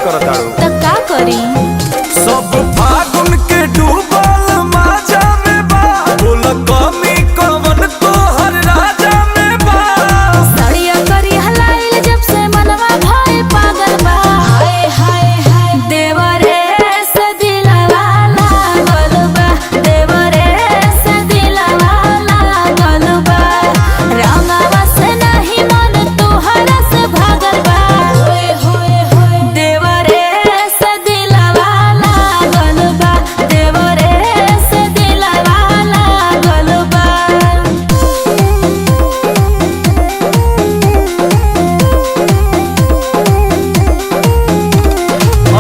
करताड़ू त का करी सब फागुन के डूबल माजा में बा बोल कमी कवन तो हर राजा में बा सड़िया करी हलाइल जब से मनवा भइल पागल बा हाय हाय हाय देवरे से दिलवा लागल बा देवरे से दिलवा लागल बा रंगवा से नहीं मन तोहरा से भागल बा होय होय होय देवरे से दिलवा लागल बा देवरे से दिलवा लागल बा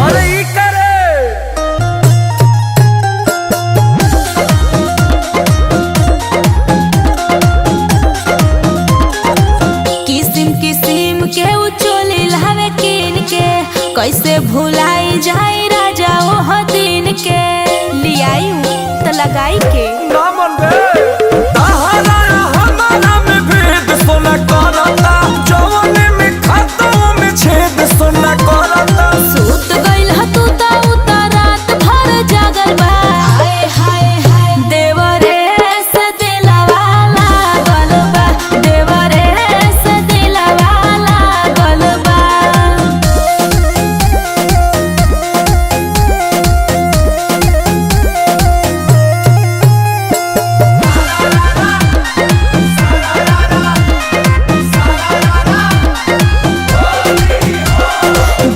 अरे ई करे किसिम किसिम के उचोली लावे किन के कैसे भुलाई जाई राजा ओह दिन के लियाई त लगाई के ना मन बे तहरा हमारा में भेद सोना करता जवानी में खाता में छेद सोना करता सूत गइल ह तू त उतरात भर जागल बा हाय हाय हाय देवरे से दिलवा लागल बा देवरे से दिलवा लागल बा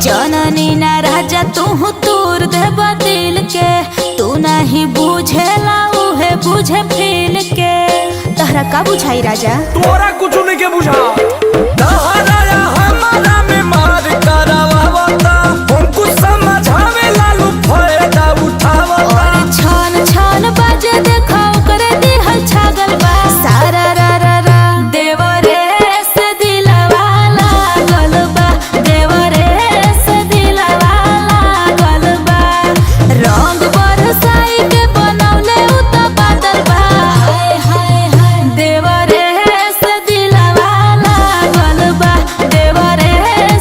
जननी ना राजा तू तोर देबा दिल के तू नहीं बुझेला उहे बुझे फील के तहरा का बुझाई राजा तोरा कुछ नहीं के बुझा तहरा हमारा में मार करावाता हमको समझावे लालू फायदा उठावता और छन छन बाजे देखाओ करे दिहल छागल बा सारा रा रा रा देवरे से दिलवा लागल बा देवरे से दिलवा लागल बा रंग बरसाई के बनौले उ त बादल बा हाय हाय हाय देवरे से दिलवा लागल बा देवरे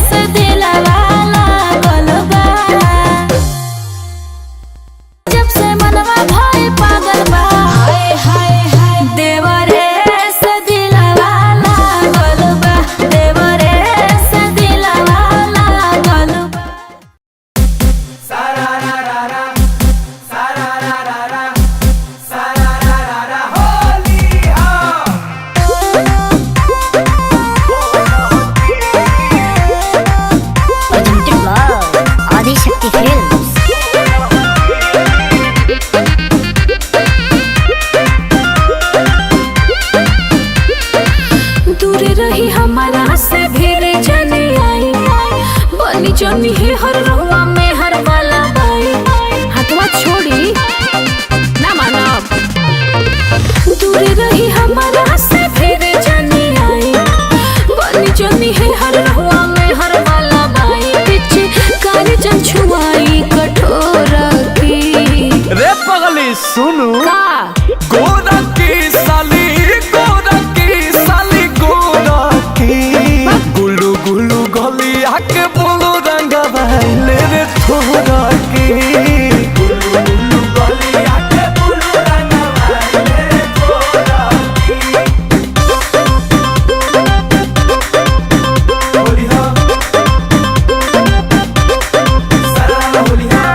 से दिलवा लागल बा जब से मनवा भइल पागल बा हाय हाय हाय देवरे से दिलवा लागल बा देवरे से दिलवा लागल बा सारा रा रा रा सारा रा रा रा सारा रा रा रा होली हा Presented by Adi Shakti Films. दूर रही हमारा से भेरे जाने आई बनी जनी है हर रुआ में हर वाला बाई हाथवा छोड़ी ना मानब दूर रही हमारा से भेरे जाने आई बनी जनी है हर रुआ में हर वाला बाई पीछे काली जन छुआई कठोरा की रे पगली सुनू का गोरा की साली गोरा की साली गोरा की गुलू गुलू गली आके बोलो रंग बहले रे थोड़ा की गुलू गुलू गली आके बोलो रंग बहले रे थोड़ा की होली हा सारा होली हा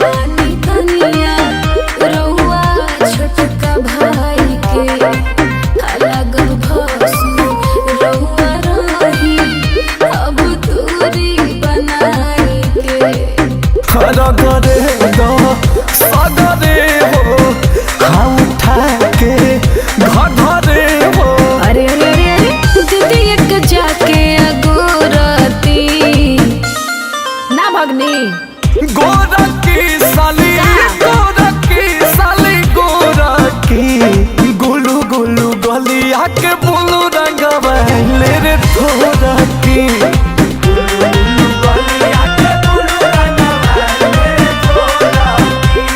बानी कनिया रउआ छोटका भाई के अलग भसु रउआ रही अब दूरी बनाई के खरा करे दो सगरे हो खा उठा के घरे हो अरे अरे अरे अरे दीदी एक जाके अगोरती ना भगनी गोरा की साली गोरा की साली गोरा की गुलू गुलू गली आके बोलू रंग बहले रे थोड़ा की गुलू गुलू गली आके बोलू रंग बहले रे थोड़ा की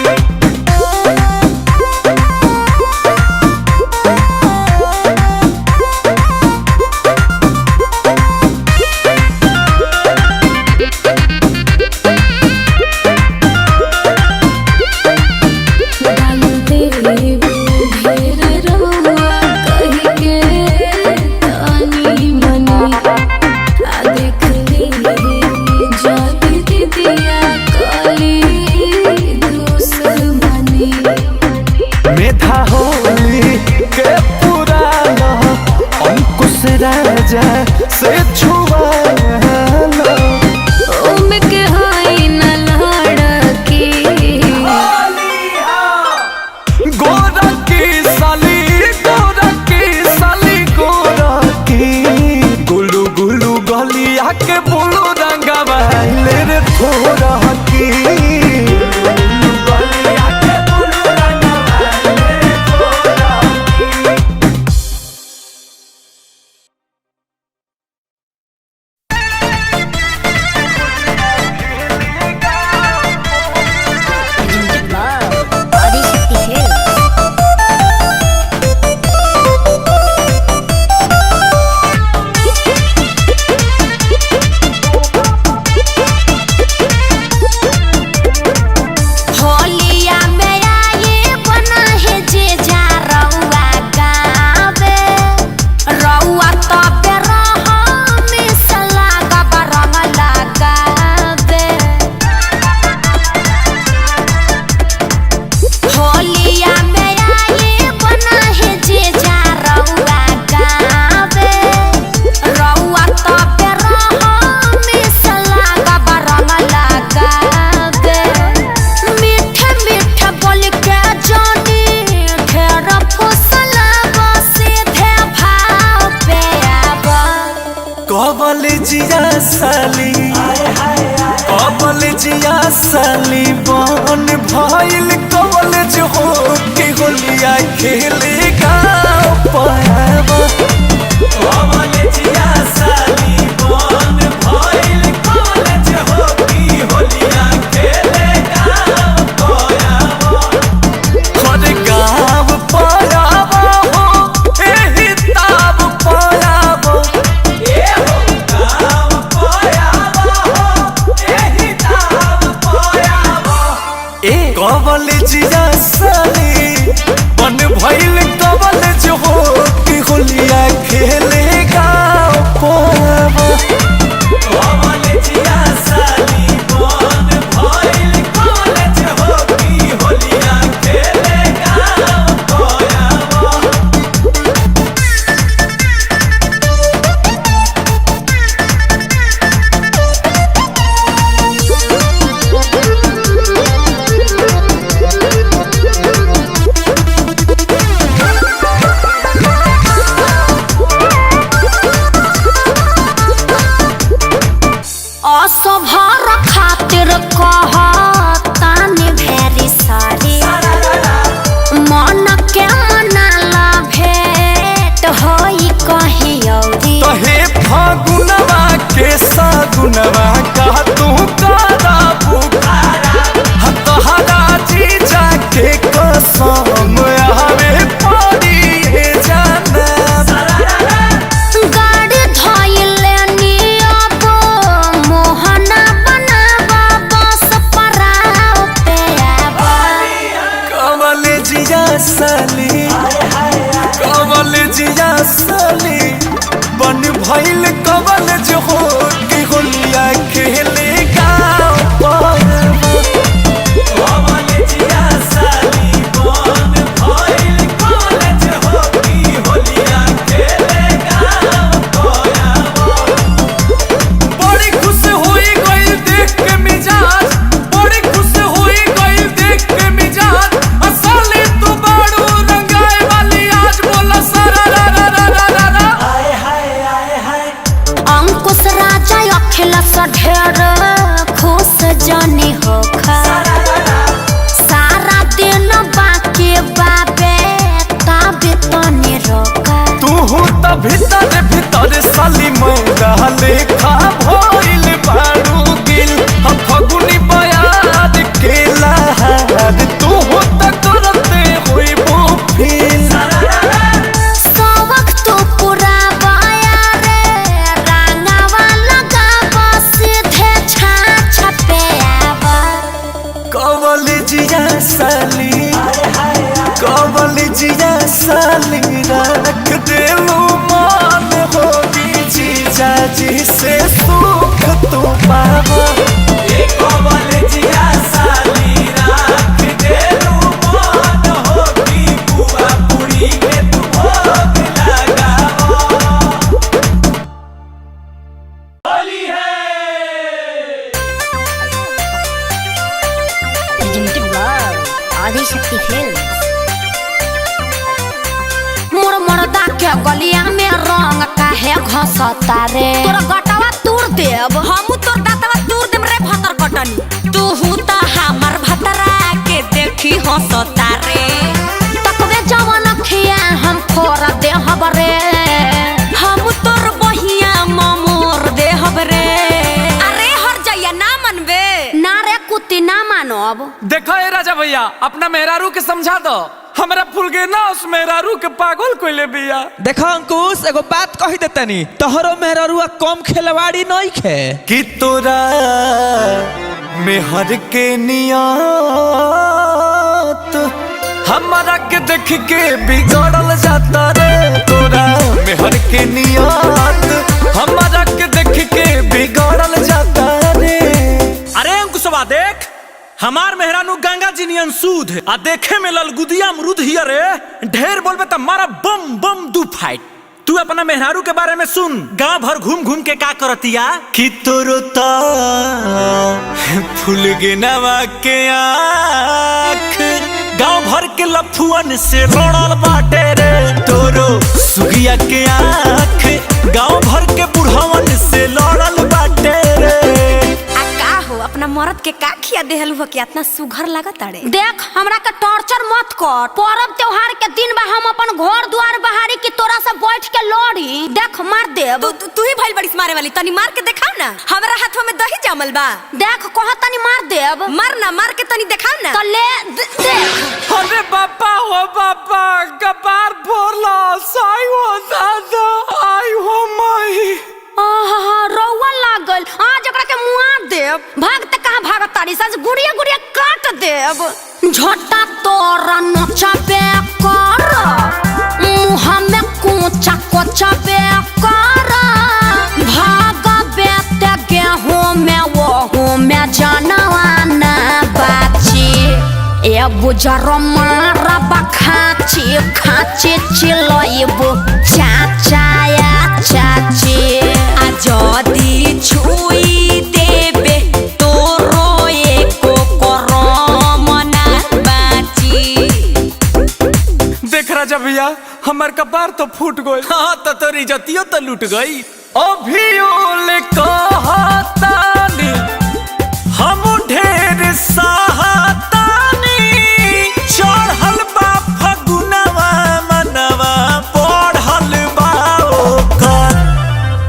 जिया साली बन भइल कॉलेज हो के होलिया खेले गाँव पावा जिया साली बन भइल कॉलेज हो की होलिया खेले गाँव पावा हर गाँव पावा हो एही ताब पावा ए हो गाँव पावा हो एही ताब पावा ए कॉलेजिया साली बन भइल कॉलेज हो की होलिया खेले गाँव पावा कॉलेजिया साली बन भइल कॉलेज हो की होलिया खेले गाँव पावा असभर खातिर कहतानी भेरी सारी मन के मनाला भेंट होई कहीं औरी तहे फागुनवा के सागुनवा का तू कारा बुखारा हतहरा जीजा के कसम आवे पड़ी हे जाना गाड़ी धइले नियब मोहना बनावा बस पराव पे आवा कमल जिया साली कमल जिया साली बन भइल कमल जो हो के होलिया खेले गाँव पावा कमल जिया साली बन भइल कॉलेज हो की होलिया खेले गाँव पावा बड़ी खुश होई गइल देख के मिजाज बड़ी खुश होई गइल देख के मिजाज असली तू बाड़ू रंगाए वाली आज बोला सारा रा रा रा रा रा रा हाय हाय हाय हाय अंकुश राजा अखिलेश ढेर खुश जानी होखा सारा दिन बाकी बाबे ताबे तनी रोका तू त भीतर भीतर साली मैदा लेखा भइल बाड़ू गिल हम फगुनी बयाद के लहार तू त करते होई वो फील सबक तो पूरा बाया रे रंगावा लगावा सीधे छाछ पे आवा कॉलेजिया साली कॉलेजिया साली रख देलू मान होगी जीजा जी से सुख तो पावा कॉलेजिया साली रख देलू मान होगी बुआ पूरी के तू भोग लगावा होली है Presented by Adi Shakti Films. मोर मर्दा के गलिया में रंग काहे घसता रे तोरा गटवा तोड़ देब हमू तोर दातवा तोड़ देब रे भतर कटनी तू हुता हमर भतरा के देखी हंसता रे तकबे जवन खिया हम खोर देहब रे हम तोर बहिया ममोर देहब रे अरे हर जइया ना मनबे ना रे कुत्ती ना मानब देखो ए राजा भैया अपना मेहरारू के समझा दो हमरा फूल के ना उस मेहरारू के पागल कोइले बिया देखो अंकुश एगो बात कही देतनी तोहरो मेहरुआ कम खेलवाड़ी नहीं खे कि तोरा मेहर के नियत हमारा के देख के बिगड़ल जाता रे तोरा मेहर के नियत हमारा के देख के बिगड़ल जाता रे अरे अंकुशवा देख हमार मेहरानू गंगा जी नियन सूद आ देखे में ललगुदिया अमरूद हिया रे ढेर बोलबे त मारा बम बम दू फाइट तू अपना मेहरारू के बारे में सुन गांव भर घूम घूम के का करतिया कि तोरता फूल गिनवा के आँख गांव भर के लफुअन से रोड़ल बाटे रे तोरो सुगिया के आँख गांव भर के बुढ़वन से लड़ल बाटे रे आ का हो अपना मर्द के का खिया देहलू हो कि इतना सुघर लागत अड़े। देख हमरा के टॉर्चर मत कर। पर्व त्योहार के दिन बा हम अपन घर द्वार बहारी की तोरा से बैठ के लड़ी। देख मार देब। तू ही भइल बड़ी मारे वाली, तनी मार के दिखाओ ना। हमरा हाथवा में दही जमल बा। देख कह तनी मार देब। मार के तनी दिखाओ ना। तो ले देख। अरे बापा हो बापा, कपार फोड़ला, साई हो दादा, आई हो माई। रौआ लागल आज ओकरा के मुआ देब। भागते कहां भागत तारी सज गुड़िया गुड़िया काट देब। झोटा तोरा नोचा पे कर, मुंह में कोचा कोचा पे कर। भाग बेटे गेहूं में वो में जानवाना बाची। ए बुजर मारा बखाची खाची चिलइबो चाचाया चाची। जदी छुई देबे तोरो एको करमना बाची। देख राजा भैया, हमार कपार तो फूट गई। हाँ तो तोरी इज्जतियो तो लूट गई। अभियोले कहतानी हम ढेर सहातानी। चढ़ल बा फगुनवा मनवा पढ़ल बा ओकर।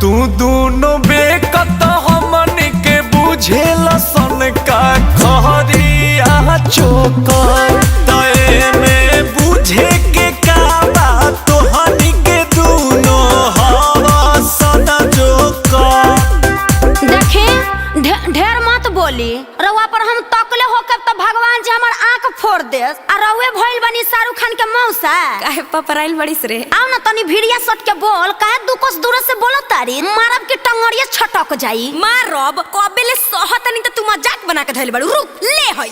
तू दोनों बेकत हमन के बुझेल सन का खरिया चोकर। तय में बुझे के का बात तोहनी के दोनों हवा सदा जोकर। देखे ढेर मत बोली। रउआ पर हम तकले होकर तो भगवान जी हमर आंख फोड़ दे। आ रउए भइल बनी शाहरुख खान के मौसा। काहे पपराइल बड़ीस रे। आओ ना तनी भिड़िया सट के बोल। काहे दू कोस दूर से बोलो तारी। मारब के टंगड़िया छटक जाई। मारब कबेले सहतनी त तू मजाक बना के धइल बड़ू। रुक ले हई।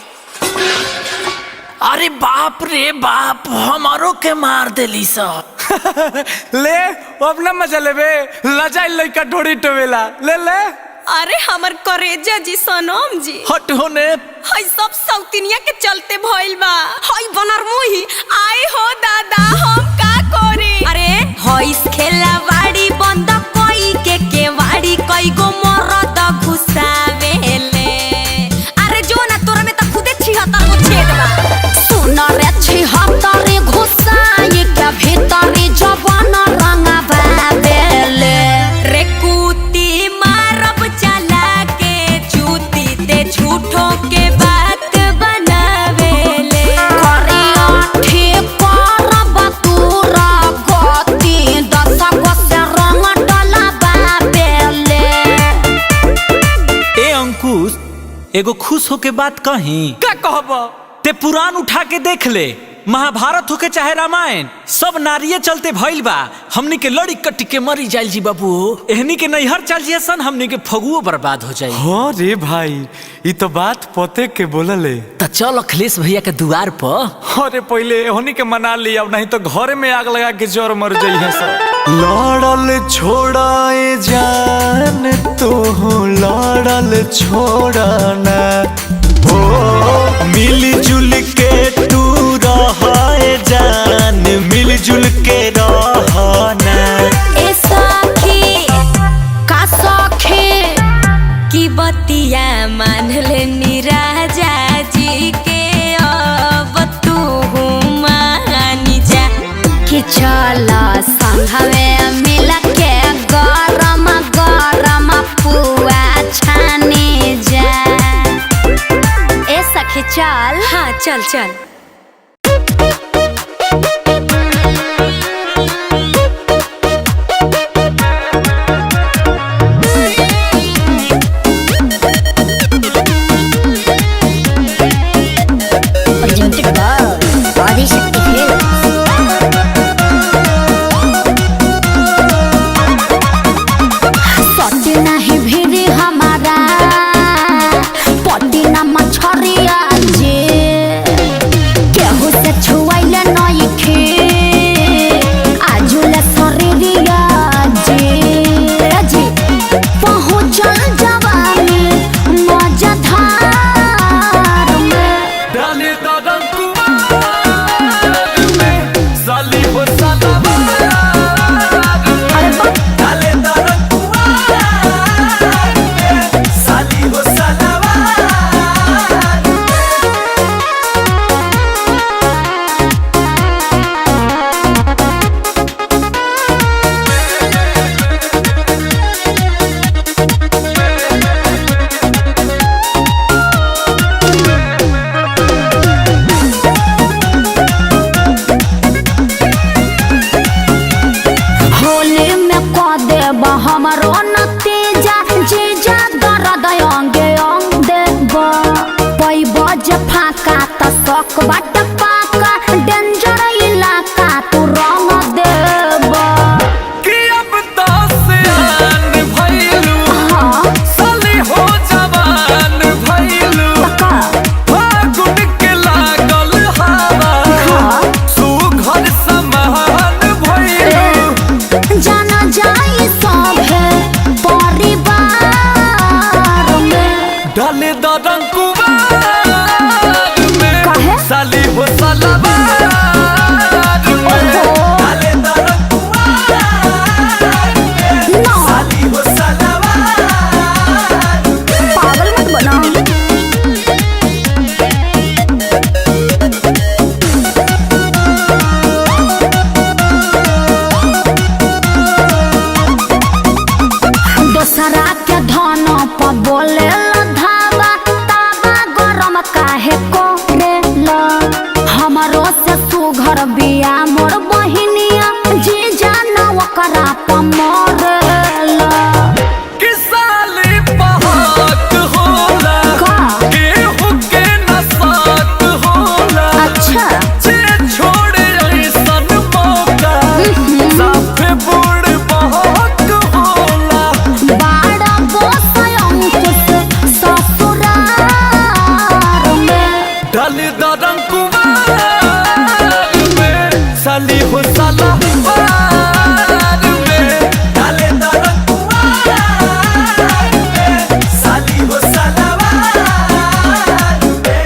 अरे बाप रे बाप, हमारो के मार देली सब। ले अब ना मजा लेबे। लजाई लइका ढोड़ी टवेला। ले ले। अरे हमर करेजा जी सनम जी। हट होने। हई सब सौतिनिया के चलते भइल बा। हई बनर मुही आए हो दादा हम का करी। अरे हईस खेला वाड़ी बंद कोई के वाड़ी कई गो मरद घुसावेले। अरे जो ना तोरा में त खुदे छिहत्तर गो छेद बा। सुन रे छिहत्तर घुसाई के भीतर जवान रंगा बाबेले। रे कुती मारब चला के चूती ते झूठो के बात बनावेले। करिया ठीक करब तूरा गति 10 गो से रंग डला बाबेले। ए अंकुश, एगो खुश होके बात कही। का कहबा? ते पुराण उठा के देख ले। महाभारत होके चाहे रामायण, सब नारिये चलते भइल बा। हमनी के लड़ी कट्टी के मरी जाइल जी बाबू। एहनी के नैहर चल जिया सन, हमनी के फगुओ बर्बाद हो जाई। हाँ रे भाई, ये तो बात पते के बोलले। त चल अखिलेश भैया के दुआर पर। अरे पहले होनी के मना लिया, नहीं तो घर में आग लगा के जोर मर जाई है सब। लड़ल छोड़ाए जान तो लड़ल छोड़ना। ओ मिलजुल के तू रहाए जान, मिलजुल के रहना। ए सखी का सखी की बतिया मान लेनी राजा जी के। अब तू मानी जा कि चल संघवे मिल के गरम गरम पुआ छानी जा। ए सखी चल। हाँ चल चल। Presented by Adishakti films. सटी नहीं भिड़ी हमारा पटी ना मछरिया जे। बाटे फाका त शौक बाटे पाका डेंजर इलाका तू रंग देबा कि अब तो सियान भइलू साली हो जवान भइलू फागुन के लागल हवा सुघर समान भइलू जाना जाई सभे परिवार में डाले दरंग कुवार में काहे? साली हो सलवार में डाले दरंग कुवार में ना। साली हो सलवार पागल मत बना दोसरा के धन पर बोले धावा तावा गरम काहे कोरेला हमारो से सुघर बिया मोर बहिनिया जी जाना ओकरा पर मरेला कि साली बहाक होला का? केहू के नसाक होला अच्छा जे छोड़े ऐसन मौका साफे बूढ़ बहाक होला बाड़ा बोसय अंकुश ससुरार में डाली दरंग कुवार में साली हो सलवार में डाले दरंग कुवार में साली हो सलवार में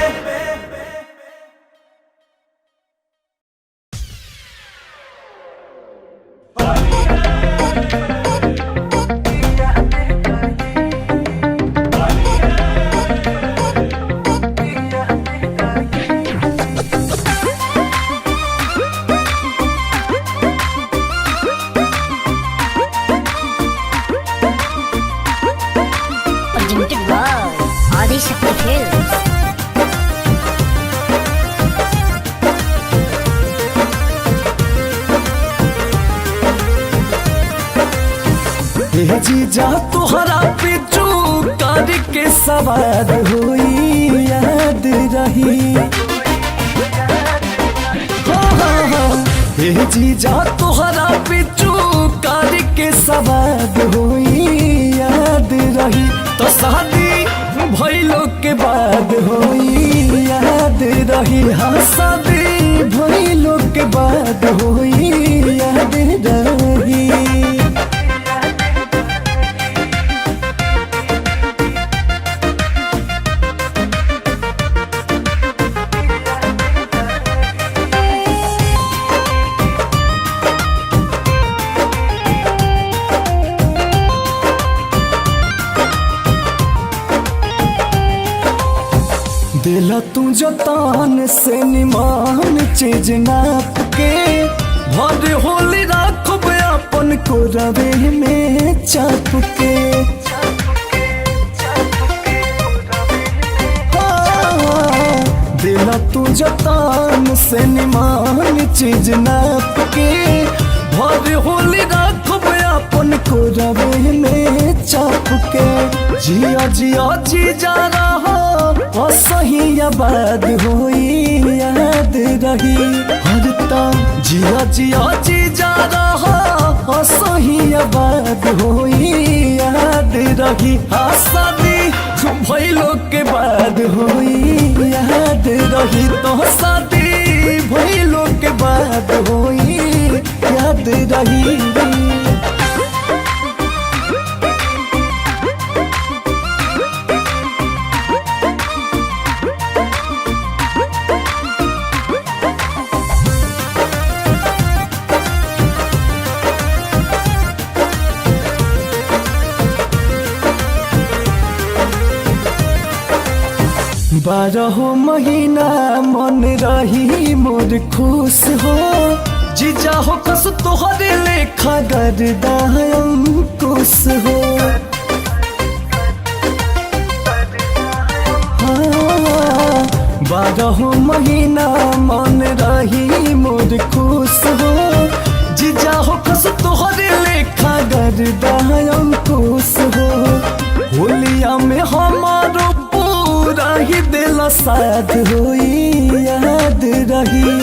presented by Adi Shakti Films. हे जीजा तोहरा पिचू कार के सवार हुई याद रही हे जीजा तोहरा पिचू कार के सवार हुई याद रही तो शादी भइलो के बाद हुई याद रही हाँ शादी भइलो के बाद हुई याद रही दिला तू जो तान से निमान चीज नाप के भर होली राखब अपन को रवे में चाप के दिला तू जो तान से निमान चीज नाप के भर होली राखब अपन को रवे में चाप के जिया जिया जी जा रहा सही आबाद होई याद रही हरता जिया जिया जी जा रहा सही आबाद होई याद रही शादी भइलो के बाद होई याद रही तो शादी भइलो के बाद होई याद रही बारह महीना मन रही मोर खुश हो जीजा हो कस तोहरे लेखा गर्दा अंकुश हो हाँ, 12 महीना मन रही मोर खुश हो जीजा हो कस तोहरे लेखा गर्दा अंकुश हो होलिया में हमारो पूरा ही दिल साथ होई याद रही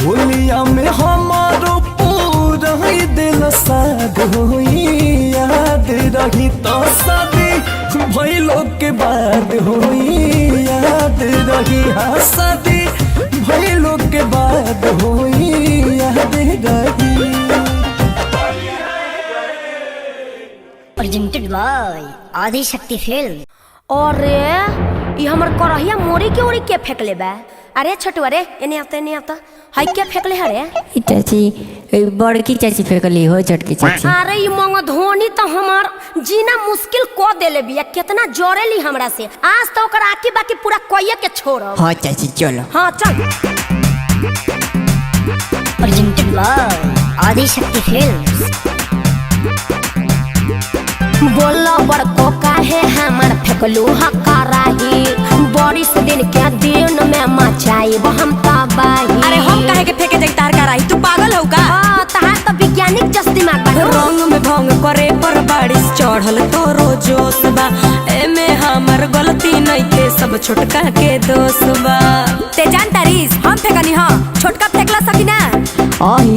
होलिया में हमारो पूरा दिल साथ होई याद रही तो शादी भइलो के बाद होई याद रही हाँ शादी भइलो के बाद होई याद रही। Presented by Adi Shakti Film. अरे ये हमर करहिया मोरी के ओरी के फेंकले बा। अरे छोटू अरे एने आता हाय के फेंकले हरे चाची बड़की चाची फेंकली हो छोटकी चाची। अरे ये मंग धोनी तो हमार जीना मुश्किल को देले बिया कितना जोरेली हमरा से आज तो ओकर आकी बाकी पूरा कोइये के छोड़ब। हाँ चाची चलो। हाँ चल। Presented by Adi Shakti Films. बोलो बड़को काहे हमर फेंकलू हकाराही बारिश दिन के दिन में मचाई हम तबाही। अरे हम काहे के फेंके जाई तार कराई तू पागल हो का? हां तहार तो वैज्ञानिक जस दिमाग बा। रंग में भंग करे पर बारिश चढ़ल तोरो जोश बा एमे हमर गलती नहीं के सब छोटका के दोष बा। ते जान तारीस हम फेंकनी हां छोटका फेंकला सकिना।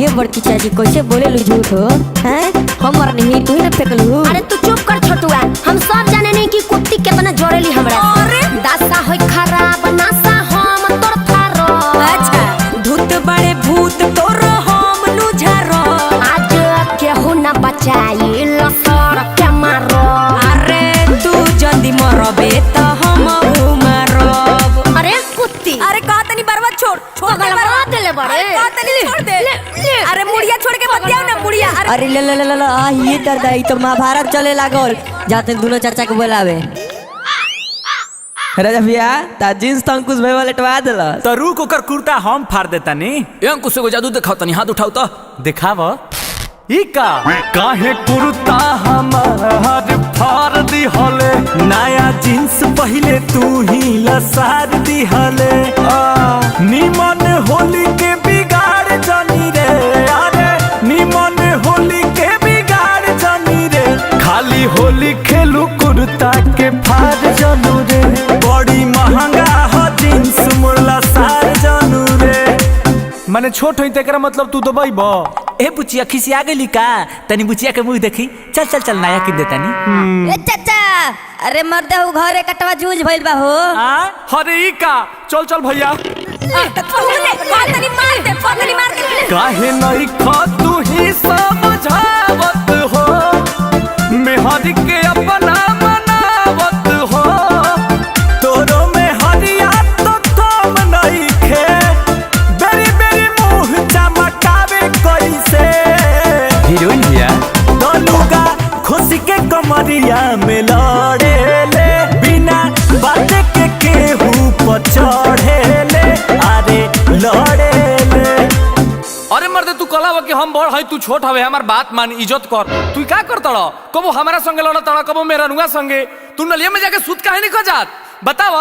ये बड़की चाची कैसे बोले लू झूठ हो हैं हमर नहीं तू ही ना फेंकलू। अरे तू चुप कर छोटुआ हम सब जाने नहीं कि कुत्ती कितना जोरेली हमरा। अरे दासा होई खराब नासा हम तोर थारो। अच्छा धूत बड़े भूत तोरो हम नुझारो आज केहू ना बचाई लसर के मारो। अरे तू जल्दी मरबे त हम मरब। अरे कुत्ती अरे कहा तनी बर्बाद छोड़ छोड़ दे बर्बाद देले बड़े। अरे कहा तनी छोड़ दे अरे मुड़िया छोड़ के मत जाओ ना मुड़िया। अरे ले ले ले ले ये दर्द है तो महाभारत चले लागल जाते दोनों चाचा को बुलावे। राजा भैया ता जींस तो अंकुश भाई वाले टवा देला तो रुक ओकर कुर्ता हम फाड़ देता नी। ए अंकुश को जादू दिखाओ तनी हाथ उठाओ तो दिखाव ई का काहे कुर्ता हमार फाड़ दिहले नया जींस पहले तू ही लसार दिहले निमन होली के बिगाड़ जानी रे अरे निमन होली के बिगाड़ जानी रे खाली होली खेलू कुर्ता के फाड़ जानू रे बड़ी महंगा हो जींस मुर्ला सार जानू रे माने छोट होई तेकरा मतलब तू दबाई बा। ए बुचिया खिसिया गेली का तनी बुचिया के मुंह देखी चल चल चल नया किन देता नी। ए चाचा अरे मर्दे हो घरे कटवा जूझ भइल बा हो। अरे ई का चल चल भैया तनी मार दे पगली मार दे। काहे नहीं खा तू ही समझावत हो मेहरी के अपना मनावत हो तोरो में हरिया तो थम नहीं खे बेरी बेरी मुंह चमकावे कैसे हीरोइन भैया दोलूगा खुशी के कमरिया में लड़े ले बिना बात के केहू पर चढ़े ले अरे लड़े ले। अरे मर्दे तू कला कि हम बड़ है तू छोट हवे हमार बात मान इज्जत कर तू का कर तड़ कबो हमारा संगे लड़ तड़ कबो मेरा नुआ संगे तू नलिया में जाके सूत काहे नहीं खजात बताव।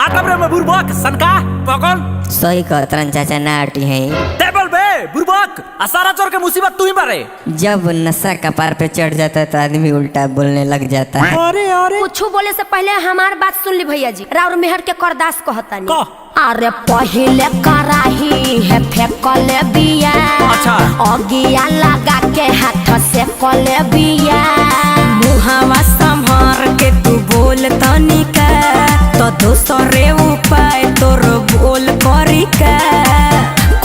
आटम रे में बुरबक सनका पकड़ सही कहतरन चाचा नाटी है। टेबल बे बुरबक असारा चोर के मुसीबत तू ही मारे। जब नशा कपार पे चढ़ जाता है तो आदमी उल्टा बोलने लग जाता है। कुछ बोले से पहले हमार बात सुन ली भैया जी राउर मेहर के करदास कहतानी। कह। अरे पहले कराही है फेंकले बिया अच्छा। अगिया लगा के हाथ से कले बिया मुहावा संभार के तू बोल तनी का तो दोसरे उपाय तोर बोल करी का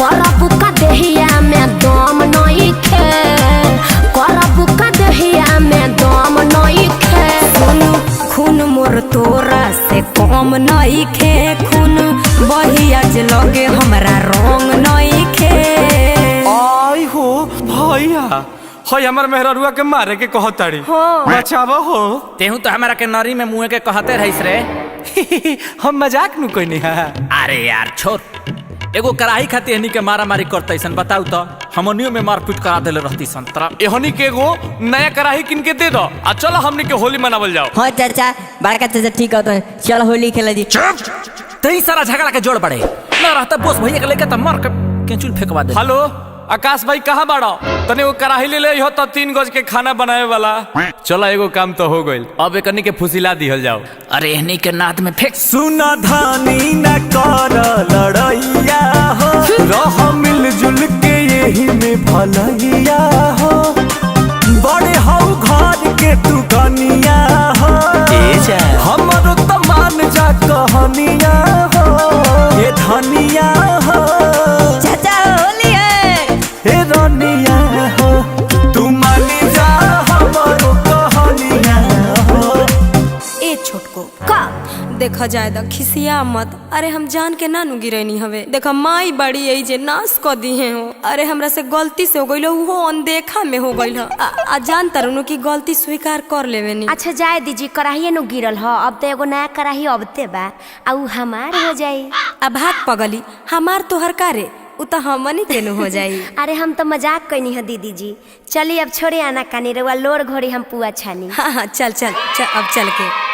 करबू का देहिया में दम नहीं खे करबू का देहिया में दम नहीं खे खून मोर तोरा से कम नहीं खे खून बहिया जे लगे हमरा रंग नहीं खे। आई हो भैया हई हमार मेहररुआ के मारे के कहताड़ी बचावा हो तेहू तो हमारा के नरी में मुंह के कहते रहिस रे। हम मजाक नु कोई नहीं है। अरे यार छोड़ एगो कराही खाती हनी के मारा मारी करते सन बताऊ तो हमनियो में मारपीट करा देले रहती सन तरा एहनी के एगो नया कढ़ाई किन के दे दो आ चलो हमनी के होली मनावल जाओ। हाँ चाचा बड़का चाचा ठीक हो तो चल होली खेला जी। तई सारा झगड़ा के जोड़ पड़े ना रहता बोस भैया के लेके त मार के केचुल फेंकवा दे। हेलो आकाश भाई कहाँ बाड़ो? तने वो कढ़ाई ले ले हो तो 3 गज के खाना बनावे वाला। चलो एगो काम तो हो गइल, अब एकनी के फुसिला दिहल जाओ। अरे एहनी के नाद में फेंक। सुना धानी न कर लड़ैया हो, रह मिलजुल के यही में भलैया हो। बड़े हो घर के तू कनिया हो, हमरो तो मान जा कहनिया हो। ये धनिया हो चाचा होली है। हे रनिया हो, तू मानी जा हमरो कहनिया हो। ए छोटको का देखा जाए द खिसिया मत। अरे हम जान के ना नु गिरैनी हवे। देखा माई बड़ी यही जे नाश क दिए हो। अरे हमरा से गलती से हो गइल, वो अनदेखा में हो गइल। आ जान तरनु की गलती स्वीकार कर लेवेनी। अच्छा जाए दीजिए, कढ़ाई नु गिरल ह, अब तो एगो नया कढ़ाई अबते बा, आ उ हमार हो जाई। अब भाग पगली, हमार तोहर कारे उ तो हमनी के नु हो जाई। अरे हम तो मजाक कैनी है दीदी जी। चलिए अब छोड़े आना कानी, रउआ लोर घोड़ी हम पुआ छानी। हाँ हाँ चल चल चल अब चल के।